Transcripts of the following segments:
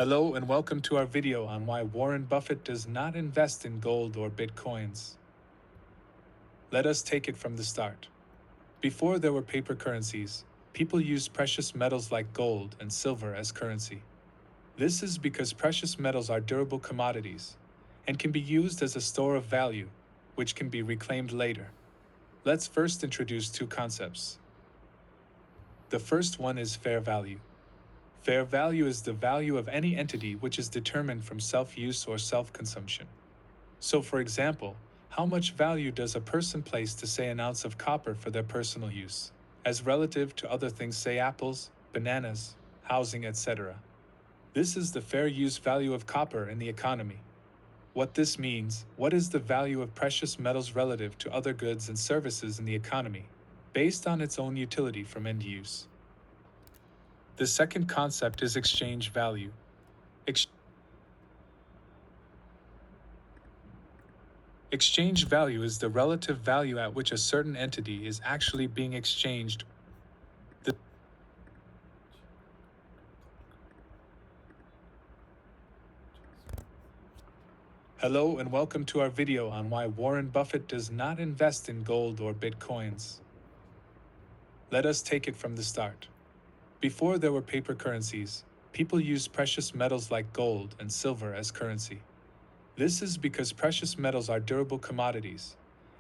Hello and welcome to our video on why Warren Buffett does not invest in gold or bitcoins. Let us take it from the start. Before there were paper currencies, people used precious metals like gold and silver as currency. This is because precious metals are durable commodities and can be used as a store of value, which can be reclaimed later. Let's first introduce two concepts. The first one is fair value. Fair value is the value of any entity which is determined from self-use or self-consumption. So, for example, how much value does a person place to, say, an ounce of copper for their personal use, as relative to other things, say apples, bananas, housing, etc. This is the fair use value of copper in the economy. What this means, what is the value of precious metals relative to other goods and services in the economy, based on its own utility from end use. The second concept is exchange value. Exchange value is the relative value at which a certain entity is actually being exchanged. The Hello and welcome to our video on why Warren Buffett does not invest in gold or bitcoins. Let us take it from the start. Before there were paper currencies, people used precious metals like gold and silver as currency. This is because precious metals are durable commodities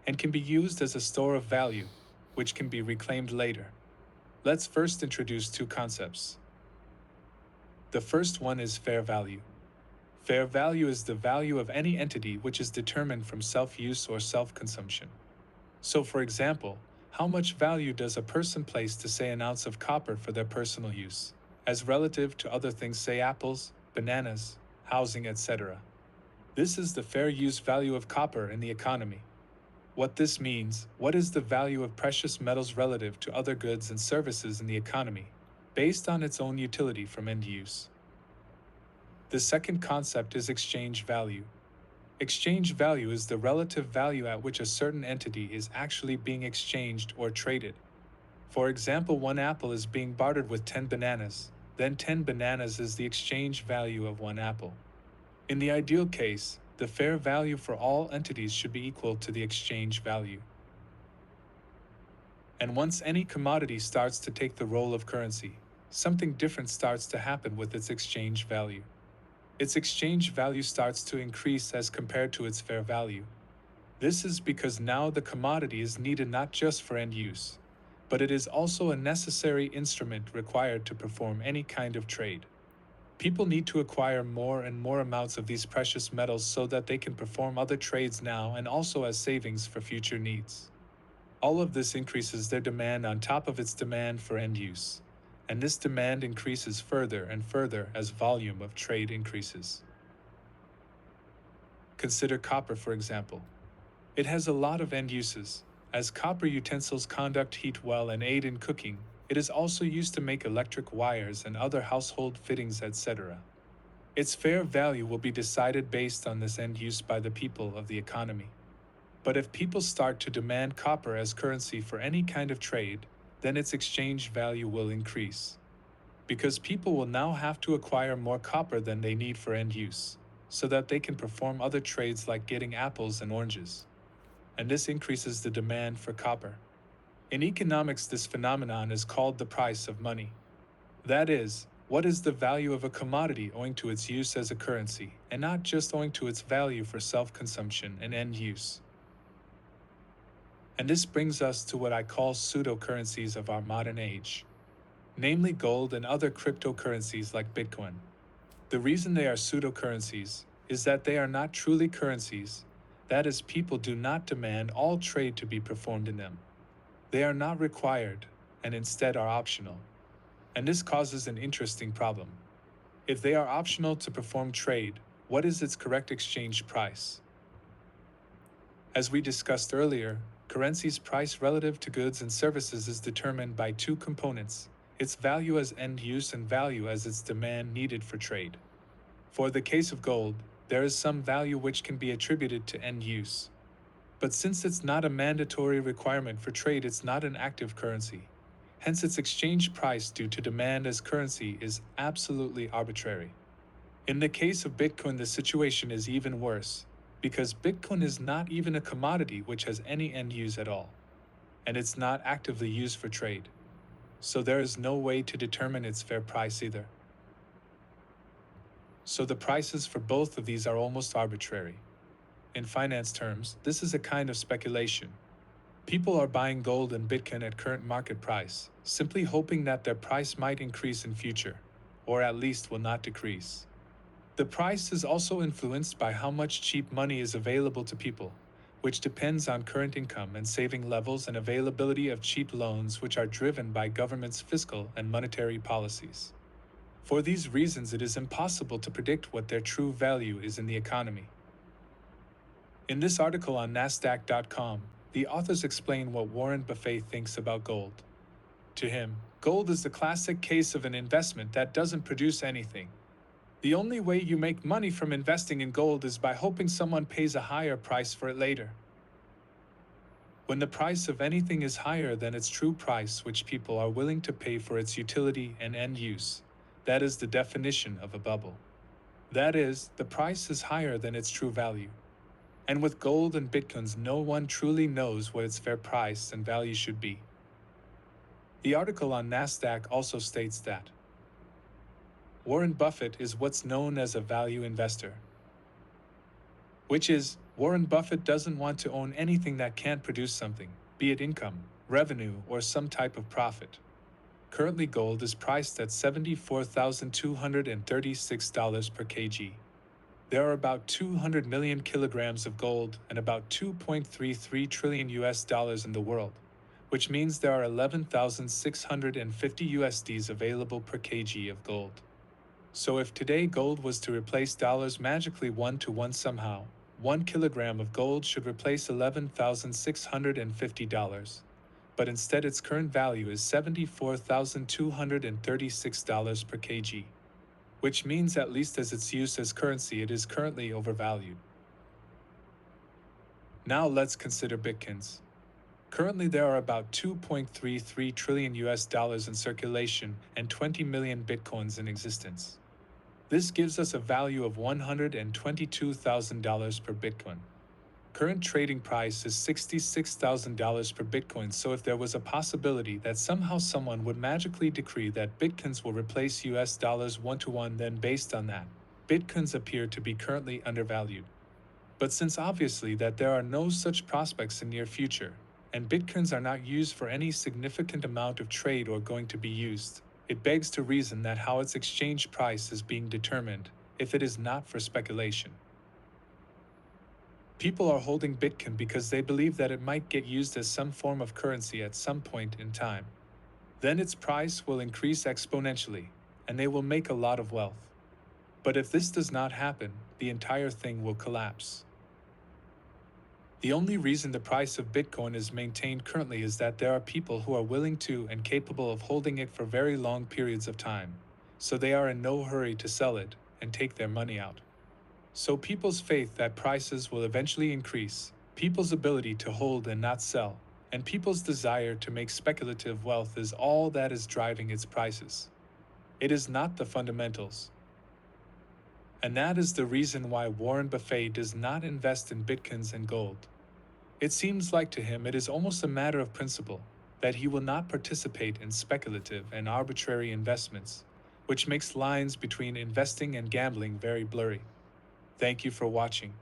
and can be used as a store of value, which can be reclaimed later. Let's first introduce two concepts. The first one is fair value. Fair value is the value of any entity which is determined from self-use or self-consumption. So, for example, how much value does a person place to, say, an ounce of copper for their personal use, as relative to other things, say apples, bananas, housing, etc. This is the fair use value of copper in the economy. What this means, what is the value of precious metals relative to other goods and services in the economy, based on its own utility from end use. The second concept is exchange value. Exchange value is the relative value at which a certain entity is actually being exchanged or traded. For example, one apple is being bartered with 10 bananas, then 10 bananas is the exchange value of one apple. In the ideal case, the fair value for all entities should be equal to the exchange value. And once any commodity starts to take the role of currency, something different starts to happen with its exchange value. Its exchange value starts to increase as compared to its fair value. This is because now the commodity is needed not just for end use, but it is also a necessary instrument required to perform any kind of trade. People need to acquire more and more amounts of these precious metals so that they can perform other trades now and also as savings for future needs. All of this increases their demand on top of its demand for end use, and this demand increases further and further as volume of trade increases. Consider copper, for example. It has a lot of end uses. As copper utensils conduct heat well and aid in cooking, it is also used to make electric wires and other household fittings, etc. Its fair value will be decided based on this end use by the people of the economy. But if people start to demand copper as currency for any kind of trade, then its exchange value will increase. Because people will now have to acquire more copper than they need for end use, so that they can perform other trades like getting apples and oranges. And this increases the demand for copper. In economics, this phenomenon is called the price of money. That is, what is the value of a commodity owing to its use as a currency, and not just owing to its value for self-consumption and end use. And this brings us to what I call pseudo-currencies of our modern age, namely gold and other cryptocurrencies like Bitcoin. The reason they are pseudo-currencies is that they are not truly currencies, that is, people do not demand all trade to be performed in them. They are not required, and instead are optional. And this causes an interesting problem. If they are optional to perform trade, what is its correct exchange price? As we discussed earlier, currency's price relative to goods and services is determined by two components: its value as end use and value as its demand needed for trade. For the case of gold, there is some value which can be attributed to end use. But since it's not a mandatory requirement for trade, it's not an active currency. Hence its exchange price due to demand as currency is absolutely arbitrary. In the case of Bitcoin, the situation is even worse, because Bitcoin is not even a commodity which has any end use at all, and it's not actively used for trade. So there is no way to determine its fair price either. So the prices for both of these are almost arbitrary. In finance terms, this is a kind of speculation. People are buying gold and Bitcoin at current market price, simply hoping that their price might increase in future, or at least will not decrease. The price is also influenced by how much cheap money is available to people, which depends on current income and saving levels and availability of cheap loans, which are driven by government's fiscal and monetary policies. For these reasons, it is impossible to predict what their true value is in the economy. In this article on Nasdaq.com, the authors explain what Warren Buffett thinks about gold. To him, gold is the classic case of an investment that doesn't produce anything. The only way you make money from investing in gold is by hoping someone pays a higher price for it later. When the price of anything is higher than its true price, which people are willing to pay for its utility and end use, that is the definition of a bubble. That is, the price is higher than its true value. And with gold and Bitcoins, no one truly knows what its fair price and value should be. The article on Nasdaq also states that Warren Buffett is what's known as a value investor, which is, Warren Buffett doesn't want to own anything that can't produce something, be it income, revenue, or some type of profit. Currently, gold is priced at $74,236 per kg. There are about 200 million kilograms of gold and about 2.33 trillion US dollars in the world, which means there are 11,650 USDs available per kg of gold. So if today gold was to replace dollars magically 1-to-1 somehow, 1 kilogram of gold should replace $11,650. But instead its current value is $74,236 per kg, which means at least as its use as currency it is currently overvalued. Now let's consider Bitcoins. Currently there are about 2.33 trillion US dollars in circulation and 20 million Bitcoins in existence. This gives us a value of $122,000 per Bitcoin. Current trading price is $66,000 per Bitcoin, so if there was a possibility that somehow someone would magically decree that Bitcoins will replace US dollars 1-to-1, then based on that, Bitcoins appear to be currently undervalued. But since obviously that there are no such prospects in near future, and Bitcoins are not used for any significant amount of trade or going to be used, it begs to reason that how its exchange price is being determined, if it is not for speculation. People are holding Bitcoin because they believe that it might get used as some form of currency at some point in time. Then its price will increase exponentially, and they will make a lot of wealth. But if this does not happen, the entire thing will collapse. The only reason the price of Bitcoin is maintained currently is that there are people who are willing to and capable of holding it for very long periods of time, so they are in no hurry to sell it and take their money out. So people's faith that prices will eventually increase, people's ability to hold and not sell, and people's desire to make speculative wealth is all that is driving its prices. It is not the fundamentals. And that is the reason why Warren Buffett does not invest in Bitcoins and gold. It seems like to him it is almost a matter of principle that he will not participate in speculative and arbitrary investments, which makes lines between investing and gambling very blurry. Thank you for watching.